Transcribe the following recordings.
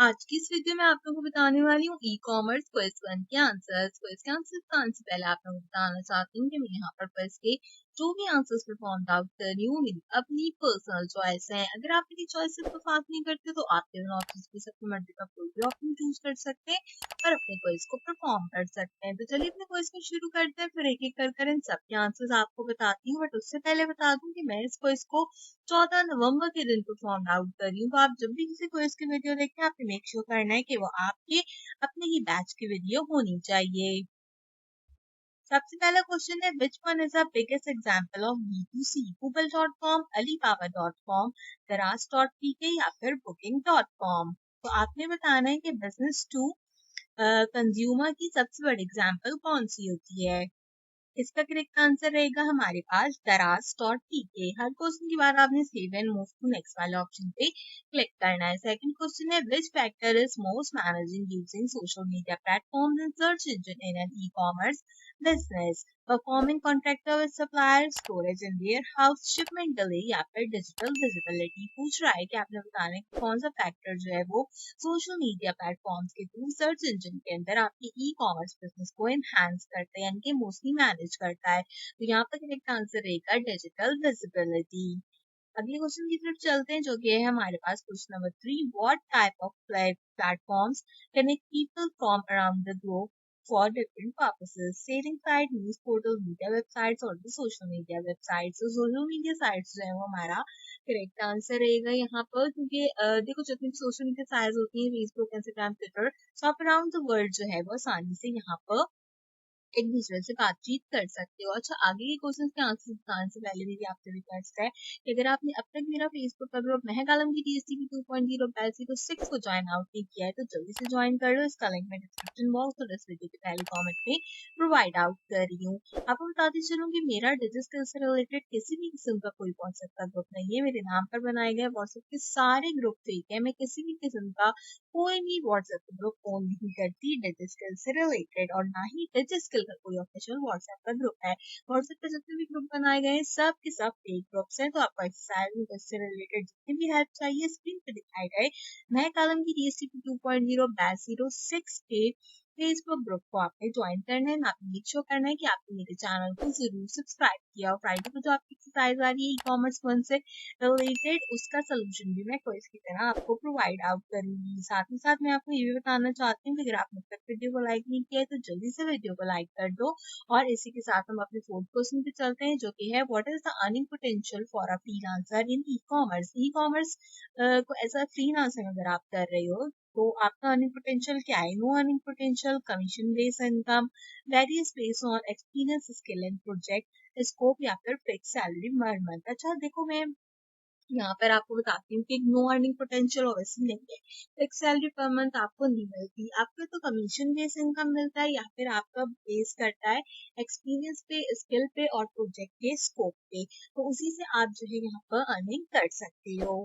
आज की इस वीडियो में आप लोगों को बताने वाली हूँ ई कॉमर्स क्विज 1 के आंसर्स। क्विज के आंसर्स का आंसर पहले आप लोगों को बताना चाहती हूँ कि मैं यहाँ पर क्विज के जो भी आंसर्स पे फाउंड आउट कर रही हूँ मेरी अपनी पर्सनल चॉइस है। अगर आप मेरी चॉइस से परफॉर्म नहीं करते तो आप तीनों ऑप्शंस में से अपनी मर्जी का कोई भी ऑप्शन चूज कर सकते हैं और अपने क्विज को परफॉर्म कर सकते हैं। तो चलिए अपने क्विज को शुरू करते हैं, फिर एक एक कर इन सबके आंसर्स आपको बताती हूँ। बट उससे पहले बता दूं कि मैं इस क्विज को 14 नवंबर के दिन को फाउंड आउट कर रही हूँ। तो आप जब भी किसी क्विज की वीडियो देखते हैं आपने मेक श्योर करना है कि वो आपके अपने ही बैच की वीडियो होनी चाहिए। सबसे पहला क्वेश्चन है, which one is the biggest example of B2C? Google.com, Alibaba.com, Daraz.pk या फिर Booking.com? तो आपने बताना है कि बिजनेस टू कंज्यूमर की सबसे बड़ी एग्जाम्पल कौन सी होती है। इसका करेक्ट आंसर रहेगा हमारे पास Daraz.pk। हर क्वेश्चन के बाद आपने save and move to next वाले ऑप्शन पे क्लिक करना है। सेकंड क्वेश्चन है, which factor is most managing using social media platforms and search engine in an e-commerce business? Performing contractor with supplier, storage in warehouse, shipment delay या फिर digital visibility? पूछ रहा है कि आपने बताना है कि कौन सा फैक्टर जो है वो सोशल मीडिया प्लेटफॉर्म्स के थ्रू सर्च इंजन के अंदर आपकी ई कॉमर्स बिजनेस को एनहांस करता है यानी कि मोस्टली मैनेज करता है। तो यहाँ पर करेक्ट आंसर रहेगा डिजिटल विजिबिलिटी। अगले क्वेश्चन की तरफ चलते हैं जो कि है हमारे पास question number 3। What type of platforms connect people from around the globe for different purposes? Selling site, news portal, media websites और सोशल मीडिया वेबसाइट्स? तो सोशल मीडिया साइट्स जो है वो हमारा करेक्ट आंसर रहेगा यहाँ पर, क्योंकि देखो जितनी भी सोशल मीडिया साइट्स होती है फेसबुक, इंस्टाग्राम, ट्विटर, सो आप अराउंड द वर्ल्ड जो है वो आसानी से यहाँ पर एक दूसरे से बातचीत कर सकते हो। अच्छा, आगे के क्वेश्चन के आंसर बताने से पहले मेरी आपसे रिक्वेस्ट है कि अगर आपने अब तक मेरा फेसबुक का ग्रुप महक आलम की TSTP 2.0 बैच 06 को ज्वाइन आउट नहीं किया है तो जल्दी से ज्वाइन कर लो। इसका लिंक मैं डिस्क्रिप्शन बॉक्स और इस वीडियो के पहले कमेंट में प्रोवाइड आउट कर रही हूँ। आपको बताती चलूँ कि मेरा डिजिटल से रिलेटेड किसी भी किस्म का कोई व्हाट्सएप का ग्रुप नहीं है। मेरे नाम पर बनाए गए व्हाट्सएप के सारे ग्रुप फेक है। मैं किसी भी किस्म का कोई भी व्हाट्सएप ग्रुप ओन नहीं करती डिजिटल से रिलेटेड, और ना ही डिजिटल का कोई ऑफिशियल व्हाट्सएप का ग्रुप है। व्हाट्सएप पे जितने भी ग्रुप बनाए गए हैं सब के सब फेक ग्रुप्स हैं। तो आपको एक्सरसाइज में इससे रिलेटेड जितनी भी हेल्प चाहिए स्क्रीन पे दिखाए गए नए कॉलम की TSTP 2.0 बैच 06 के फेसबुक ग्रुप को आपने ज्वाइन करना है। आपने मेक श्योर करना है कि आपने मेरे चैनल को जरूर सब्सक्राइब किया। और फ्राइडे को जो आपकी एक्सरसाइज आ रही है ई कॉमर्स वन से रिलेटेड उसका सोल्यूशन भी मैं क्विज की तरह आपको प्रोवाइड आउट करूंगी। साथ ही साथ मैं आपको ये भी बताना चाहती हूँ कि अगर आपने अब तक वीडियो को लाइक नहीं किया है तो जल्दी से वीडियो को लाइक कर दो। और इसी के साथ हम अपने फोर्थ क्वेश्चन पे चलते हैं जो कि है, what is the earning potential for a freelancer in e commerce? E commerce को एज अ फ्रीलांसर अगर आप कर रहे हो तो आपका अर्निंग पोटेंशियल क्या है? No earning potential, commission based income, various based on experience, skill and project scope या फिर फिक्स सैलरी पर मंथ? अच्छा देखो, मैं यहाँ पर आपको बताती हूँ कि नो अर्निंग पोटेंशियल ऑब्वियसली नहीं है। फिक्स सैलरी पर मंथ आपको नहीं मिलती। आपको तो कमीशन बेस्ड इनकम मिलता है या फिर आपका बेस करता है एक्सपीरियंस पे, स्किल पे और प्रोजेक्ट के स्कोप पे। तो उसी से आप जो है यहाँ पर अर्निंग कर सकते हो।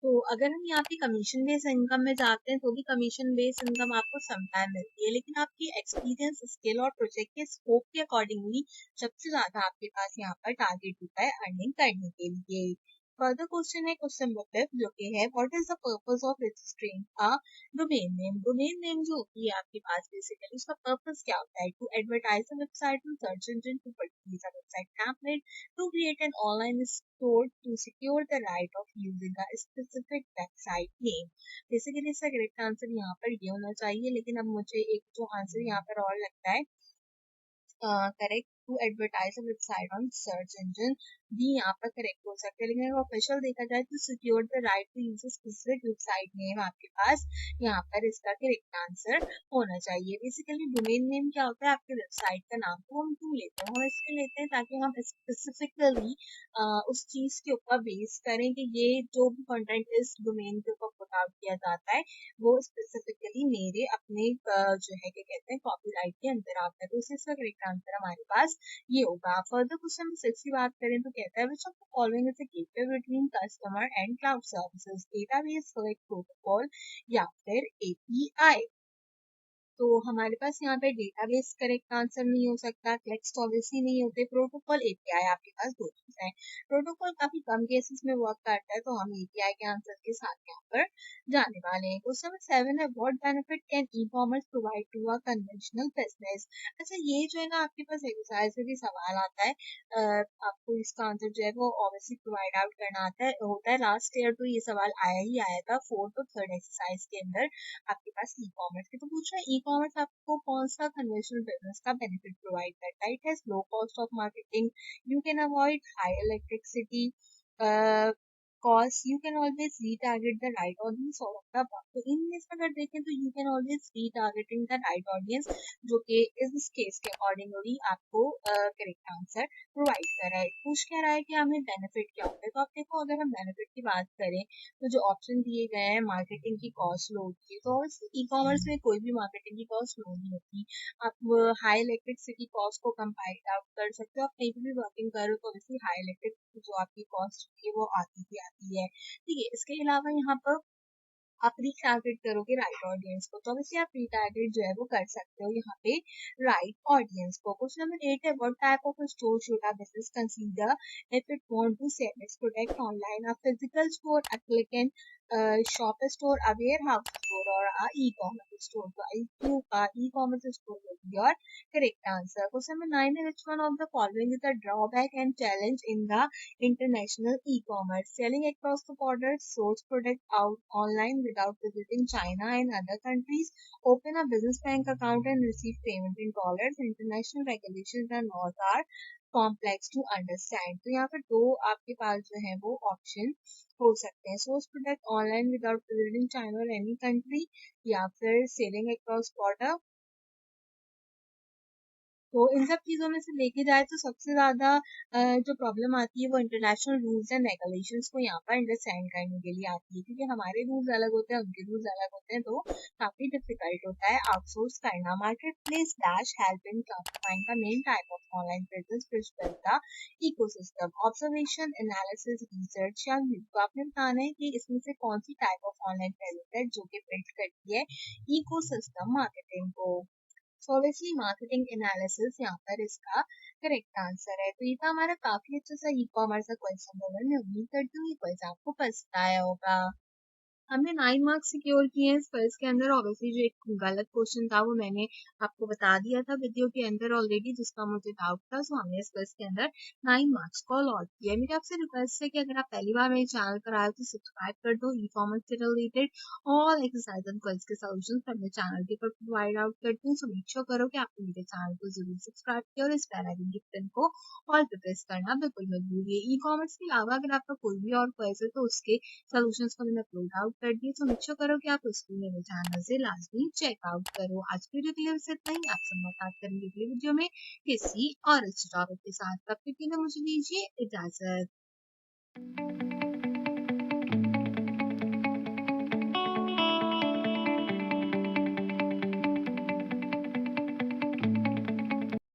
तो अगर हम यहाँ पे कमीशन बेस्ड इनकम में जाते हैं तो भी कमीशन बेस्ड इनकम आपको समटाइम मिलती है, लेकिन आपकी एक्सपीरियंस, स्किल और प्रोजेक्ट के स्कोप के अकॉर्डिंगली सबसे ज्यादा आपके पास यहाँ पर टारगेट होता है अर्निंग करने के लिए। फर्दर क्वेश्चन है क्वेश्चन नंबर 5 जो कि है, what is the purpose of registering a domain name? Domain name जो होती है आपके पास बेसिकली उसका पर्पस क्या होता है? To advertise a website on search engine, to purchase a website template, to create an online store, to secure the right of using a specific website name? Basically इसका correct answer यहाँ पर ये होना चाहिए, लेकिन अब मुझे एक जो आंसर यहाँ पर और लगता है correct, to advertise a website on search engine भी यहाँ पर करेक्ट हो सकता है। लेकिन अगर ऑफिशियल देखा जाए तो secure the right to use specific website name आपके पास यहाँ पर इसका करेक्ट आंसर होना चाहिए। बेसिकली डोमेन नेम क्या होता है? आपके वेबसाइट का नाम। तो हम क्यों लेते हैं? हम इसलिए लेते हैं ताकि हम स्पेसिफिकली उस चीज के ऊपर बेस करें कि ये जो भी कंटेंट इस डोमेन के ऊपर पुट आउट किया जाता है वो स्पेसिफिकली मेरे अपने जो है क्या कहते हैं कॉपीराइट के अंदर आता है। तो इसका करेक्ट आंसर हमारे पास ये होगा। फर्दर क्वेश्चन में 6 की बात करें तो कहता है, which of the following is a gateway between customer and cloud services? Database, select protocol या फिर API? तो हमारे पास यहाँ पे डेटाबेस करेक्ट आंसर नहीं हो सकता, टेक्स्ट ऑब्वियसली नहीं होते, प्रोटोकॉल एपीआई आपके पास दो चीज है। प्रोटोकॉल काफी कम केसेस में वर्क करता है, तो हम एपीआई के आंसर के साथ यहाँ पर जाने वाले हैं। क्वेश्चन नंबर 7 है, what benefit can e-commerce provide to a conventional business. अच्छा, ये जो है ना आपके पास एक्सरसाइज में भी सवाल आता है, आपको इसका आंसर जो है वो ऑब्वियसली प्रोवाइड आउट करना आता है होता है। लास्ट ईयर तो ये सवाल आया ही आया था, 4th और 3rd एक्सरसाइज के अंदर आपके पास ई कॉमर्स के। तो पूछ रहा है ई कॉमर्स आपको कौन सा कन्वेंशनल बिजनेस का बेनिफिट प्रोवाइड करता है। It has low cost of marketing, you can avoid high electricity cost, you can always retarget the right audience और द above। तो इनमें से अगर देखें तो you can always retargeting the right audience, जो कि इस केस के अकॉर्डिंगली आपको करेक्ट आंसर प्रोवाइड कर रहा है। पूछ क्या रहा है कि हमें बेनिफिट क्या होता है। तो आप देखो, अगर हम बेनिफिट की बात करें तो जो ऑप्शन दिए गए हैं, मार्केटिंग की कॉस्ट लो होती है, तो ई कॉमर्स में कोई भी मार्केटिंग की कॉस्ट लो नहीं होती। आप हाई इलेक्ट्रिसिटी कॉस्ट को कंपाइल आउट कर सकते हो। आप कहीं पे भी वर्किंग कर रहे हो तो ऑब्वियसली हाई इलेक्ट्रिक जो आपकी कॉस्ट है वो आती है। ठीक है, इसके अलावा यहाँ पर आप रिटारगेट करोगे राइट ऑडियंस को, तो ऑब्वियसली आप रिटारगेट जो है वो कर सकते हो यहाँ पे राइट ऑडियंस को। क्वेश्चन नंबर 8 है, what type of store should a business consider if it want to sell its product online, a physical store, a click and shop store, a warehouse store और a e-commerce store. तो e-commerce store will be your correct answer. Question number 9 है, which one of the following is a drawback and challenge in the international e-commerce? Selling across the border, source product out online without visiting China and other countries, open a business bank account and receive payment in dollars. International regulations and laws are complex to understand. तो यहाँ पर दो आपके पास जो है वो option हो सकते हैं, source product online without visiting China और एनी कंट्री, या फिर सेलिंग अक्रॉस बॉर्डर। तो इन सब चीज़ों में से देखे जाए तो सबसे ज़्यादा जो प्रॉब्लम आती है वो इंटरनेशनल रूल्स एंड रेगुलेशंस को यहाँ पर अंडरस्टैंड करने के लिए आती है, क्योंकि हमारे रूल्स अलग होते हैं, उनके रूल्स अलग होते हैं, तो काफ़ी डिफिकल्ट होता है आउटसोर्स करना। Market place dash help in classifying the main type of online business which build the ecosystem, observation, analysis, research या व्यू। तो आपने बताना है कि इसमें से कौन सी टाइप ऑफ ऑनलाइन बिजनेस है जो कि बिल्ड करती है इकोसिस्टम मार्केटिंग को। सो ऑब्वियसली मार्केटिंग एनालिसिस यहाँ पर इसका करेक्ट आंसर है। तो ये था हमारा काफी अच्छा सा ई कॉमर्स का क्वेश्चन पेपर। मैं उम्मीद करती हूँ ये क्वेश्चन आपको पसंद आया होगा। हमने 9 मार्क्स सिक्योर किए हैं इस क्विज के अंदर। ऑब्वियसली जो एक गलत क्वेश्चन था वो मैंने आपको बता दिया था वीडियो के अंदर ऑलरेडी, जिसका मुझे डाउट था, सो हमने इस क्विज के अंदर 9 मार्क्स को अलॉट किया। मेरी आपसे रिक्वेस्ट है कि अगर आप पहली बार मेरे चैनल पर आए तो सब्सक्राइब कर दो। ई कॉमर्स से related all exercise and quiz के सॉल्यूशन अपने चैनल के ऊपर प्रोवाइड आउट करती हूँ, सो मेक श्योर करो कि आपने मेरे चैनल को जरूर सब्सक्राइब किया और इस बेल आइकन के बटन को ऑल पे प्रेस करना बिल्कुल मत भूलिए। ई कॉमर्स के अलावा अगर आपका कोई भी और क्वेज है तो उसके सॉल्यूशंस को मैंने अपलोड आउट कर दिए, तो मेक श्योर करो कि आप उसको मेरे चैनल से लाजमी चेकआउट करो। आज की वीडियो के लिए बस इतना ही। आपसे मुलाकात करेंगे अगली वीडियो में किसी और अच्छे टॉपिक के साथ। तब तक के लिए मुझे दीजिए इजाजत।